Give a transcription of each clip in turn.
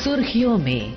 सुर्खियों में।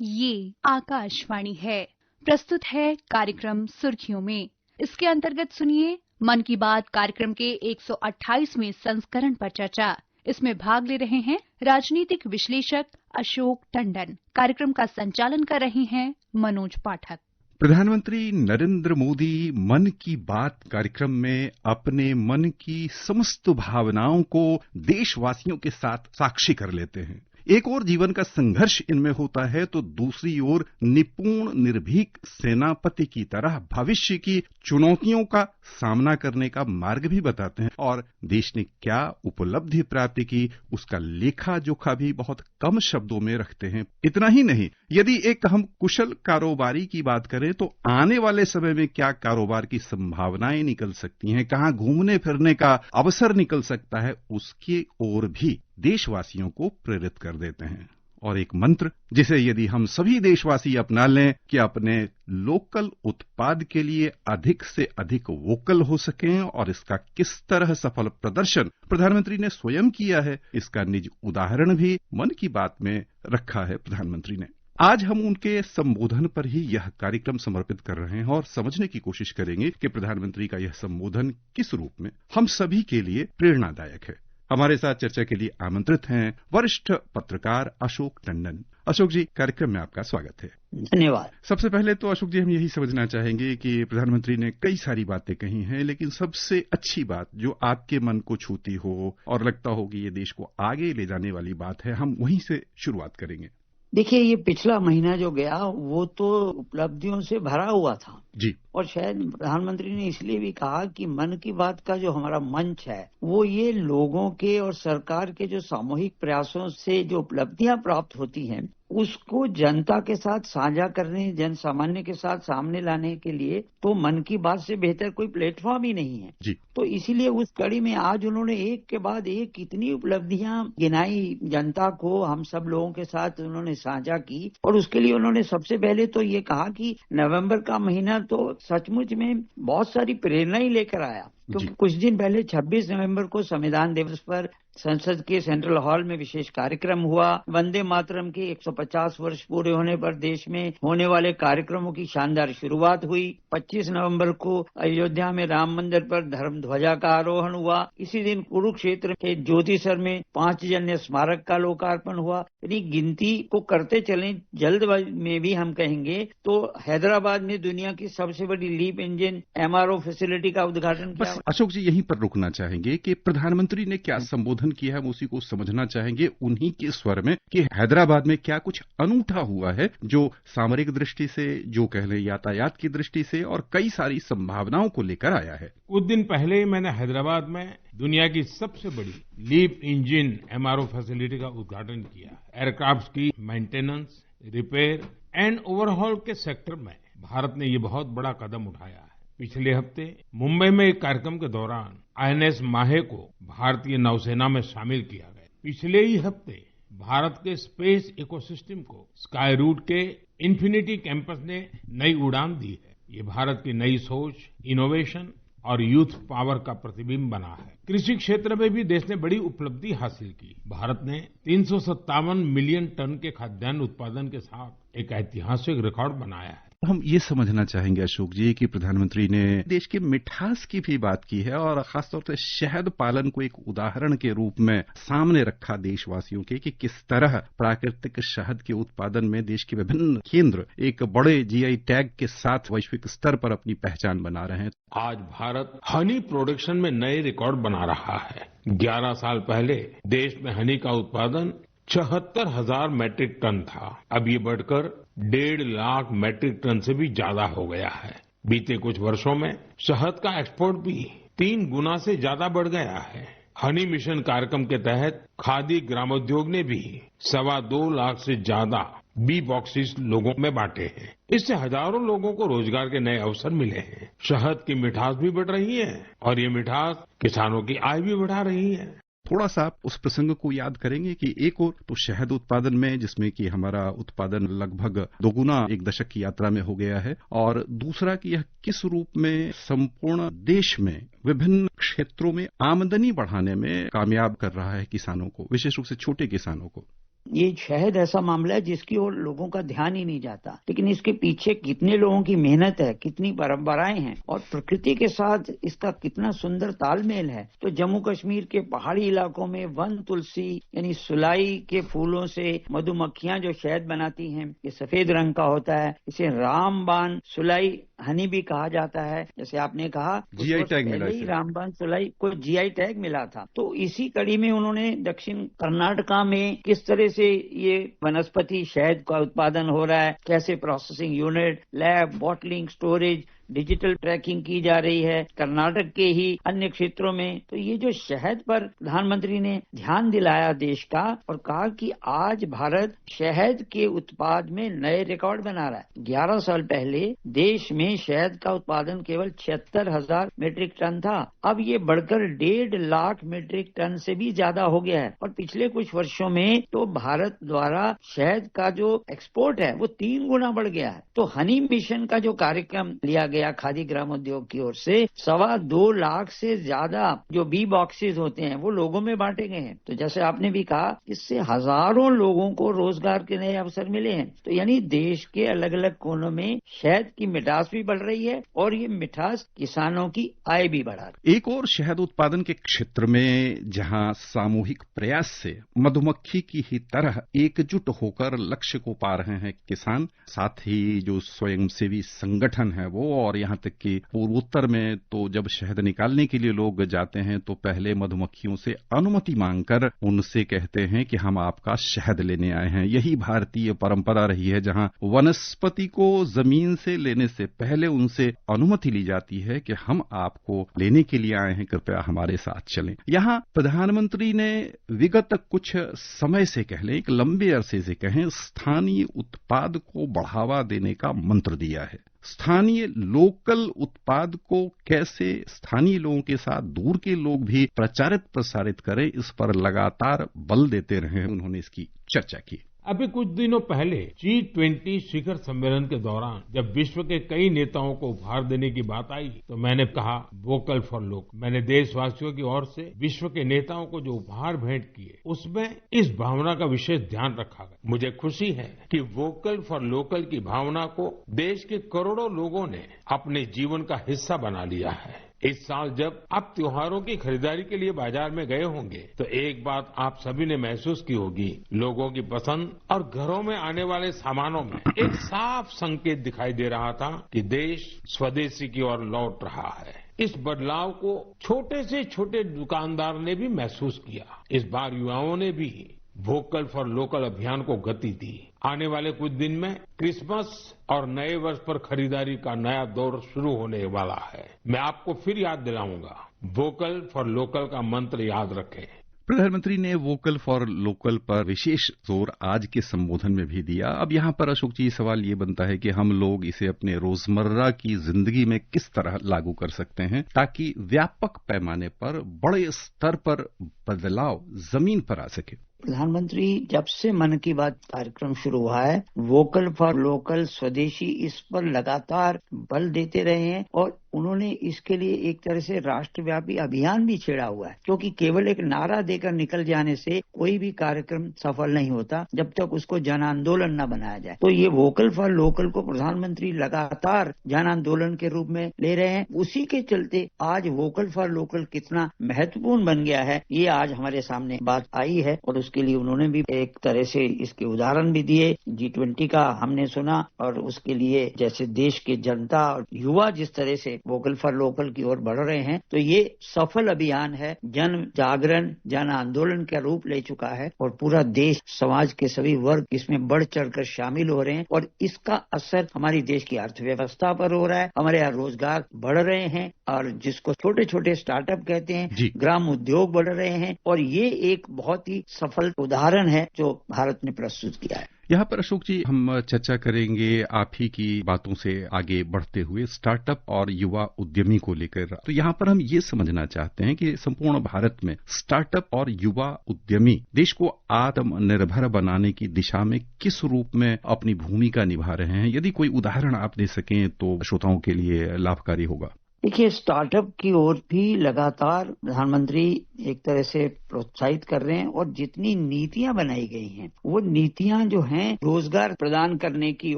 ये आकाशवाणी है। प्रस्तुत है कार्यक्रम सुर्खियों में। इसके अंतर्गत सुनिए मन की बात कार्यक्रम के 128वें संस्करण पर चर्चा। इसमें भाग ले रहे हैं राजनीतिक विश्लेषक अशोक टंडन। कार्यक्रम का संचालन कर रहे हैं मनोज पाठक। प्रधानमंत्री नरेंद्र मोदी मन की बात कार्यक्रम में अपने मन की समस्त भावनाओं को देशवासियों के साथ साक्षी कर लेते हैं। एक ओर जीवन का संघर्ष इनमें होता है तो दूसरी ओर निपुण निर्भीक सेनापति की तरह भविष्य की चुनौतियों का सामना करने का मार्ग भी बताते हैं और देश ने क्या उपलब्धि प्राप्त की उसका लेखा जोखा भी बहुत कम शब्दों में रखते हैं। इतना ही नहीं, यदि एक हम कुशल कारोबारी की बात करें तो आने वाले समय में क्या कारोबार की संभावनाएं निकल सकती हैं, कहां घूमने फिरने का अवसर निकल सकता है, उसकी ओर भी देशवासियों को प्रेरित कर देते हैं। और एक मंत्र जिसे यदि हम सभी देशवासी अपना लें कि अपने लोकल उत्पाद के लिए अधिक से अधिक वोकल हो सकें, और इसका किस तरह सफल प्रदर्शन प्रधानमंत्री ने स्वयं किया है, इसका निज उदाहरण भी मन की बात में रखा है प्रधानमंत्री ने। आज हम उनके संबोधन पर ही यह कार्यक्रम समर्पित कर रहे हैं और समझने की कोशिश करेंगे कि प्रधानमंत्री का यह संबोधन किस रूप में हम सभी के लिए प्रेरणादायक है। हमारे साथ चर्चा के लिए आमंत्रित हैं वरिष्ठ पत्रकार अशोक टंडन। अशोक जी, कार्यक्रम में आपका स्वागत है। धन्यवाद। सबसे पहले तो अशोक जी हम यही समझना चाहेंगे कि प्रधानमंत्री ने कई सारी बातें कही हैं, लेकिन सबसे अच्छी बात जो आपके मन को छूती हो और लगता हो कि ये देश को आगे ले जाने वाली बात है, हम वहीं से शुरुआत करेंगे। देखिए, ये पिछला महीना जो गया वो तो उपलब्धियों से भरा हुआ था जी, और शायद प्रधानमंत्री ने इसलिए भी कहा कि मन की बात का जो हमारा मंच है वो ये लोगों के और सरकार के जो सामूहिक प्रयासों से जो उपलब्धियां प्राप्त होती हैं उसको जनता के साथ साझा करने, जन सामान्य के साथ सामने लाने के लिए तो मन की बात से बेहतर कोई प्लेटफॉर्म ही नहीं है जी। तो इसीलिए उस कड़ी में आज उन्होंने एक के बाद एक कितनी उपलब्धियां गिनाई, जनता को, हम सब लोगों के साथ उन्होंने साझा की। और उसके लिए उन्होंने सबसे पहले तो ये कहा कि नवंबर का महीना तो सचमुच में बहुत सारी प्रेरणा ही लेकर आया, क्योंकि कुछ दिन पहले 26 नवंबर को संविधान दिवस पर संसद के सेंट्रल हॉल में विशेष कार्यक्रम हुआ। वंदे मातरम के 150 वर्ष पूरे होने पर देश में होने वाले कार्यक्रमों की शानदार शुरुआत हुई। 25 नवंबर को अयोध्या में राम मंदिर पर धर्म ध्वजा का आरोहण हुआ। इसी दिन कुरुक्षेत्र के ज्योतिसर में 5 जन्य स्मारक का लोकार्पण हुआ। यानी गिनती को करते चलें, जल्द में भी हम कहेंगे तो हैदराबाद में दुनिया की सबसे बड़ी लीप इंजन MRO फैसिलिटी का उद्घाटन किया। अशोक जी, यहीं पर रुकना चाहेंगे कि प्रधानमंत्री ने क्या संबोधन किया है, हम उसी को समझना चाहेंगे उन्हीं के स्वर में कि हैदराबाद में क्या कुछ अनूठा हुआ है जो सामरिक दृष्टि से, जो कह लें यातायात की दृष्टि से, और कई सारी संभावनाओं को लेकर आया है। कुछ दिन पहले ही मैंने हैदराबाद में दुनिया की सबसे बड़ी लीप इंजन MRO फैसिलिटी का उद्घाटन किया। एयरक्राफ्ट की मेंटेनेंस, रिपेयर एंड ओवरहॉल के सेक्टर में भारत ने ये बहुत बड़ा कदम उठाया है। पिछले हफ्ते मुंबई में एक कार्यक्रम के दौरान INS माहे को भारतीय नौसेना में शामिल किया गया। पिछले ही हफ्ते भारत के स्पेस इकोसिस्टम को स्काई रूट के इंफिनिटी कैंपस ने नई उड़ान दी है। ये भारत की नई सोच, इनोवेशन और यूथ पावर का प्रतिबिंब बना है। कृषि क्षेत्र में भी देश ने बड़ी उपलब्धि हासिल की। भारत ने 357 मिलियन टन के खाद्यान्न उत्पादन के साथ एक ऐतिहासिक रिकॉर्ड बनाया है। हम ये समझना चाहेंगे अशोक जी कि प्रधानमंत्री ने देश के मिठास की भी बात की है और खासतौर से शहद पालन को एक उदाहरण के रूप में सामने रखा देशवासियों के कि किस तरह प्राकृतिक शहद के उत्पादन में देश के विभिन्न केंद्र एक बड़े GI टैग के साथ वैश्विक स्तर पर अपनी पहचान बना रहे हैं। आज भारत हनी प्रोडक्शन में नए रिकॉर्ड बना रहा है। 11 साल पहले देश में हनी का उत्पादन 76,000 मैट्रिक टन था। अब ये बढ़कर 1.5 लाख मैट्रिक टन से भी ज्यादा हो गया है। बीते कुछ वर्षों में शहद का एक्सपोर्ट भी 3 गुना से ज्यादा बढ़ गया है। हनी मिशन कार्यक्रम के तहत खादी ग्रामोद्योग ने भी 2.25 लाख से ज्यादा बी बॉक्सेस लोगों में बांटे हैं। इससे हजारों लोगों को रोजगार के नए अवसर मिले हैं। शहद की मिठास भी बढ़ रही है और ये मिठास किसानों की आय भी बढ़ा रही है। थोड़ा सा आप उस प्रसंग को याद करेंगे कि एक और तो शहद उत्पादन में, जिसमें कि हमारा उत्पादन लगभग दोगुना 1 दशक की यात्रा में हो गया है, और दूसरा कि यह किस रूप में संपूर्ण देश में विभिन्न क्षेत्रों में आमदनी बढ़ाने में कामयाब कर रहा है किसानों को, विशेष रूप से छोटे किसानों को। ये शहद ऐसा मामला है जिसकी ओर लोगों का ध्यान ही नहीं जाता, लेकिन इसके पीछे कितने लोगों की मेहनत है, कितनी परंपराएं हैं और प्रकृति के साथ इसका कितना सुंदर तालमेल है। तो जम्मू कश्मीर के पहाड़ी इलाकों में वन तुलसी यानी सुलाई के फूलों से मधुमक्खियां जो शहद बनाती हैं, ये सफेद रंग का होता है। इसे रामबान सुलाई हनी भी कहा जाता है। जैसे आपने कहा GI टैग मिला, ही रामबान सुलाई को GI टैग मिला था। तो इसी कड़ी में उन्होंने दक्षिण कर्नाटका में किस तरह से ये वनस्पति शहद का उत्पादन हो रहा है, कैसे processing unit, lab, bottling, storage, digital tracking की जा रही है कर्नाटक के ही अन्य क्षेत्रों में। तो ये जो शहद पर प्रधानमंत्री ने ध्यान दिलाया देश का और कहा कि आज भारत शहद के उत्पाद में नए रिकॉर्ड बना रहा है। 11 साल पहले देश में शहद का उत्पादन केवल 76,000 मीट्रिक टन था, अब ये बढ़कर 1.5 लाख मीट्रिक टन से भी ज्यादा हो गया है। और पिछले कुछ वर्षों में तो भारत द्वारा शहद का जो एक्सपोर्ट है वो 3 गुना बढ़ गया है। तो हनी मिशन का जो कार्यक्रम लिया गया खादी ग्रामोद्योग की ओर से 2.25 लाख से ज्यादा जो बी बॉक्सेस होते हैं वो लोगों में बांटे गए हैं। तो जैसे आपने भी कहा, इससे हजारों लोगों को रोजगार के नए अवसर मिले हैं। तो यानी देश के अलग अलग कोनों में शहद की मिठास भी बढ़ रही है और ये मिठास किसानों की आय भी बढ़ा रही है। एक और शहद उत्पादन के क्षेत्र में जहां सामूहिक प्रयास से मधुमक्खी की ही तरह एकजुट होकर लक्ष्य को पा रहे हैं किसान, साथ ही जो स्वयंसेवी संगठन है वो, और यहां तक कि पूर्वोत्तर में तो जब शहद निकालने के लिए लोग जाते हैं तो पहले मधुमक्खियों से अनुमति मांगकर उनसे कहते हैं कि हम आपका शहद लेने आए हैं। यही भारतीय परंपरा रही है, जहां वनस्पति को जमीन से लेने से पहले उनसे अनुमति ली जाती है कि हम आपको लेने के लिए आए हैं, कृपया हमारे साथ चलें। यहां प्रधानमंत्री ने विगत कुछ समय से कह लें, एक लंबे अरसे से कहें, स्थानीय उत्पाद को बढ़ावा देने का मंत्र दिया है। स्थानीय लोकल उत्पाद को कैसे स्थानीय लोगों के साथ दूर के लोग भी प्रचारित प्रसारित करें, इस पर लगातार बल देते रहे, उन्होंने इसकी चर्चा की। अभी कुछ दिनों पहले G20 शिखर सम्मेलन के दौरान जब विश्व के कई नेताओं को उपहार देने की बात आई तो मैंने कहा वोकल फॉर लोकल। मैंने देशवासियों की ओर से विश्व के नेताओं को जो उपहार भेंट किए उसमें इस भावना का विशेष ध्यान रखा गया। मुझे खुशी है कि वोकल फॉर लोकल की भावना को देश के करोड़ों लोगों ने अपने जीवन का हिस्सा बना लिया है। इस साल जब आप त्योहारों की खरीदारी के लिए बाजार में गए होंगे तो एक बात आप सभी ने महसूस की होगी, लोगों की पसंद और घरों में आने वाले सामानों में एक साफ संकेत दिखाई दे रहा था कि देश स्वदेशी की ओर लौट रहा है। इस बदलाव को छोटे से छोटे दुकानदार ने भी महसूस किया। इस बार युवाओं ने भी वोकल फॉर लोकल अभियान को गति दी। आने वाले कुछ दिन में क्रिसमस और नए वर्ष पर खरीदारी का नया दौर शुरू होने वाला है। मैं आपको फिर याद दिलाऊंगा, वोकल फॉर लोकल का मंत्र याद रखें। प्रधानमंत्री ने वोकल फॉर लोकल पर विशेष जोर आज के संबोधन में भी दिया। अब यहां पर अशोक जी सवाल ये बनता है कि हम लोग इसे अपने रोजमर्रा की जिंदगी में किस तरह लागू कर सकते हैं ताकि व्यापक पैमाने पर बड़े स्तर पर बदलाव जमीन पर आ सके। प्रधानमंत्री जब से मन की बात कार्यक्रम शुरू हुआ है, वोकल फॉर लोकल, स्वदेशी, इस पर लगातार बल देते रहे हैं और उन्होंने इसके लिए एक तरह से राष्ट्रव्यापी अभियान भी छेड़ा हुआ है, क्योंकि केवल एक नारा देकर निकल जाने से कोई भी कार्यक्रम सफल नहीं होता जब तक उसको जन आंदोलन न बनाया जाए। तो ये वोकल फॉर लोकल को प्रधानमंत्री लगातार जन आंदोलन के रूप में ले रहे हैं। उसी के चलते आज वोकल फॉर लोकल कितना महत्वपूर्ण बन गया है, ये आज हमारे सामने बात आई है और उसके लिए उन्होंने भी एक तरह से इसके उदाहरण भी दिए। G20 का हमने सुना और उसके लिए जैसे देश के जनता और युवा जिस तरह से वोकल फॉर लोकल की ओर बढ़ रहे हैं, तो ये सफल अभियान है, जन जागरण, जन आंदोलन का रूप ले चुका है और पूरा देश, समाज के सभी वर्ग इसमें बढ़ चढ़कर शामिल हो रहे हैं और इसका असर हमारी देश की अर्थव्यवस्था पर हो रहा है। हमारे यहाँ रोजगार बढ़ रहे हैं और जिसको छोटे छोटे स्टार्टअप कहते हैं, ग्राम उद्योग बढ़ रहे हैं और ये एक बहुत ही सफल उदाहरण है जो भारत ने प्रस्तुत किया है। यहाँ पर अशोक जी हम चर्चा करेंगे आप ही की बातों से आगे बढ़ते हुए स्टार्टअप और युवा उद्यमी को लेकर। तो यहाँ पर हम ये समझना चाहते हैं कि संपूर्ण भारत में स्टार्टअप और युवा उद्यमी देश को आत्मनिर्भर बनाने की दिशा में किस रूप में अपनी भूमिका निभा रहे हैं, यदि कोई उदाहरण आप दे सकें तो श्रोताओं के लिए लाभकारी होगा। देखिए, स्टार्टअप की ओर भी लगातार प्रधानमंत्री एक तरह से प्रोत्साहित कर रहे हैं और जितनी नीतियां बनाई गई हैं वो नीतियां जो हैं रोजगार प्रदान करने की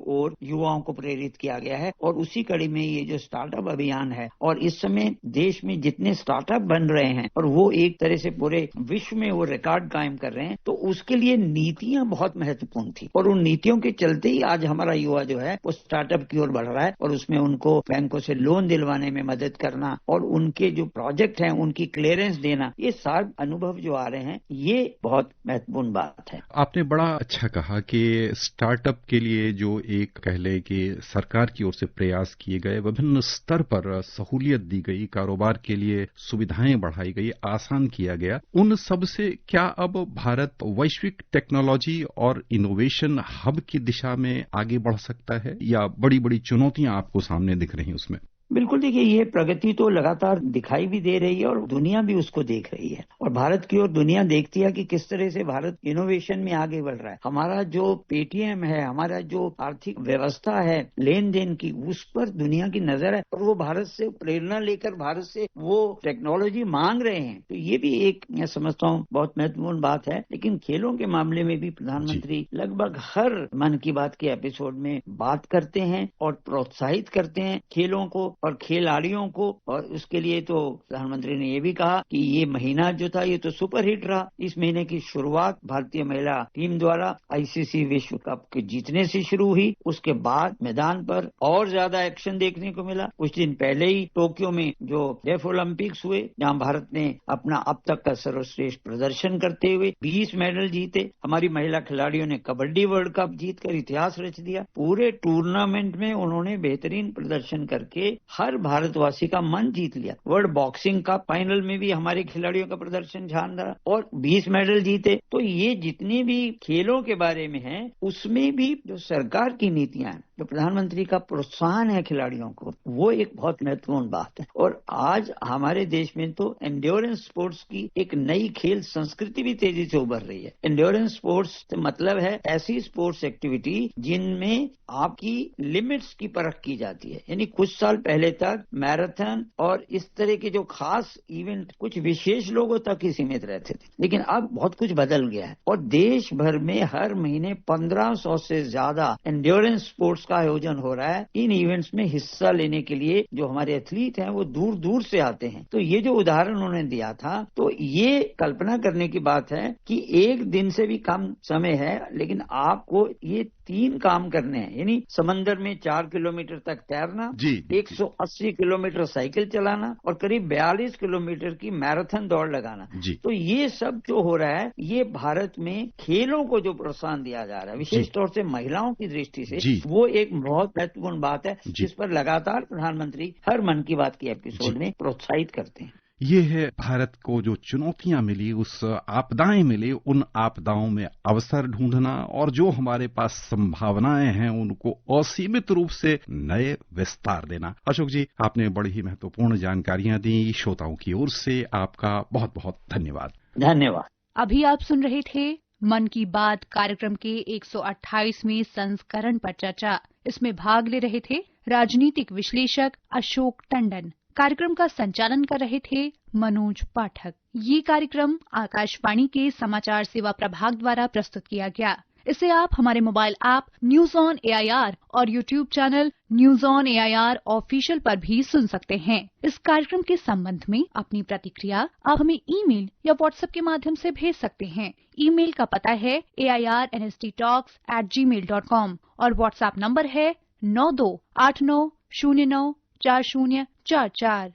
ओर युवाओं को प्रेरित किया गया है। और उसी कड़ी में ये जो स्टार्टअप अभियान है और इस समय देश में जितने स्टार्टअप बन रहे हैं और वो एक तरह से पूरे विश्व में वो रिकॉर्ड कायम कर रहे हैं, तो उसके लिए नीतियां बहुत महत्वपूर्ण थी और उन नीतियों के चलते ही आज हमारा युवा जो है वो स्टार्टअप की ओर बढ़ रहा है और उसमें उनको बैंकों से लोन दिलवाने में मदद करना और उनके जो प्रोजेक्ट हैं उनकी क्लियरेंस देना, ये सारे अनुभव जो आ रहे हैं ये बहुत महत्वपूर्ण बात है। आपने बड़ा अच्छा कहा कि स्टार्टअप के लिए जो एक कह ले कि सरकार की ओर से प्रयास किए गए, विभिन्न स्तर पर सहूलियत दी गई, कारोबार के लिए सुविधाएं बढ़ाई गई, आसान किया गया, उन सब से क्या अब भारत वैश्विक टेक्नोलॉजी और इनोवेशन हब की दिशा में आगे बढ़ सकता है या बड़ी बड़ी चुनौतियां आपको सामने दिख रही हैं उसमें? बिल्कुल, देखिए ये प्रगति तो लगातार दिखाई भी दे रही है और दुनिया भी उसको देख रही है और भारत की ओर दुनिया देखती है कि किस तरह से भारत इनोवेशन में आगे बढ़ रहा है। हमारा जो पेटीएम है, हमारा जो आर्थिक व्यवस्था है लेन देन की, उस पर दुनिया की नजर है और वो भारत से प्रेरणा लेकर भारत से वो टेक्नोलॉजी मांग रहे हैं। तो ये भी एक मैं समझता हूँ बहुत महत्वपूर्ण बात है। लेकिन खेलों के मामले में भी प्रधानमंत्री लगभग हर मन की बात के एपिसोड में बात करते हैं और प्रोत्साहित करते हैं खेलों को और खिलाड़ियों को। और उसके लिए तो प्रधानमंत्री ने ये भी कहा कि ये महीना जो था ये तो सुपर हिट रहा। इस महीने की शुरुआत भारतीय महिला टीम द्वारा आईसीसी विश्व कप के जीतने से शुरू हुई। उसके बाद मैदान पर और ज्यादा एक्शन देखने को मिला। कुछ दिन पहले ही टोक्यो में जो डेफ ओलंपिक्स हुए, जहां भारत ने अपना अब तक का सर्वश्रेष्ठ प्रदर्शन करते हुए 20 मेडल जीते। हमारी महिला खिलाड़ियों ने कबड्डी वर्ल्ड कप जीतकर इतिहास रच दिया। पूरे टूर्नामेंट में उन्होंने बेहतरीन प्रदर्शन करके हर भारतवासी का मन जीत लिया। वर्ल्ड बॉक्सिंग का फाइनल में भी हमारे खिलाड़ियों का प्रदर्शन शानदार और 20 मेडल जीते। तो ये जितने भी खेलों के बारे में है उसमें भी जो सरकार की नीतियां हैं, जो प्रधानमंत्री का प्रोत्साहन है खिलाड़ियों को, वो एक बहुत महत्वपूर्ण बात है। और आज हमारे देश में तो एंड्योरेंस स्पोर्ट्स की एक नई खेल संस्कृति भी तेजी से उभर रही है। एंड्योरेंस स्पोर्ट्स से मतलब है ऐसी स्पोर्ट्स एक्टिविटी जिनमें आपकी लिमिट्स की परख की जाती है। यानी कुछ साल पहले तक मैराथन और इस तरह के जो खास इवेंट कुछ विशेष लोगों तक ही सीमित रहते थे, लेकिन अब बहुत कुछ बदल गया है और देश भर में हर महीने 1500 से ज्यादा एंड्योरेंस स्पोर्ट्स का आयोजन हो रहा है। इन इवेंट्स में हिस्सा लेने के लिए जो हमारे एथलीट हैं वो दूर दूर से आते हैं। तो ये जो उदाहरण उन्होंने दिया था, तो ये कल्पना करने की बात है कि एक दिन से भी कम समय है, लेकिन आपको ये 3 काम करने हैं। यानी समंदर में 4 किलोमीटर तक तैरना, 180 किलोमीटर साइकिल चलाना और करीब 42 किलोमीटर की मैराथन दौड़ लगाना। तो ये सब जो हो रहा है, ये भारत में खेलों को जो प्रोत्साहन दिया जा रहा है, विशेष तौर से महिलाओं की दृष्टि से, वो एक बहुत महत्वपूर्ण बात है जिस पर लगातार प्रधानमंत्री हर मन की बात की एपिसोड में प्रोत्साहित करते हैं। ये है भारत को जो चुनौतियां मिली, उस आपदाएं मिली, उन आपदाओं में अवसर ढूंढना और जो हमारे पास संभावनाएं हैं उनको असीमित रूप से नए विस्तार देना। अशोक जी, आपने बड़ी ही महत्वपूर्ण जानकारियां दी। श्रोताओं की ओर से आपका बहुत बहुत धन्यवाद। धन्यवाद। अभी आप सुन रहे थे मन की बात कार्यक्रम के 128वें संस्करण पर चर्चा। इसमें भाग ले रहे थे राजनीतिक विश्लेषक अशोक टंडन। कार्यक्रम का संचालन कर रहे थे मनोज पाठक। ये कार्यक्रम आकाशवाणी के समाचार सेवा प्रभाग द्वारा प्रस्तुत किया गया। इसे आप हमारे mobile app news on AIR और YouTube channel news on AIR official पर भी सुन सकते हैं। इस कार्यक्रम के संबंध में अपनी प्रतिक्रिया आप हमें ईमेल या व्हाट्सएप के माध्यम से भेज सकते हैं। ईमेल का पता है airnsttalks@gmail.com और व्हाट्सएप नंबर है 9289094044।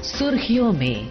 सुर्खियों में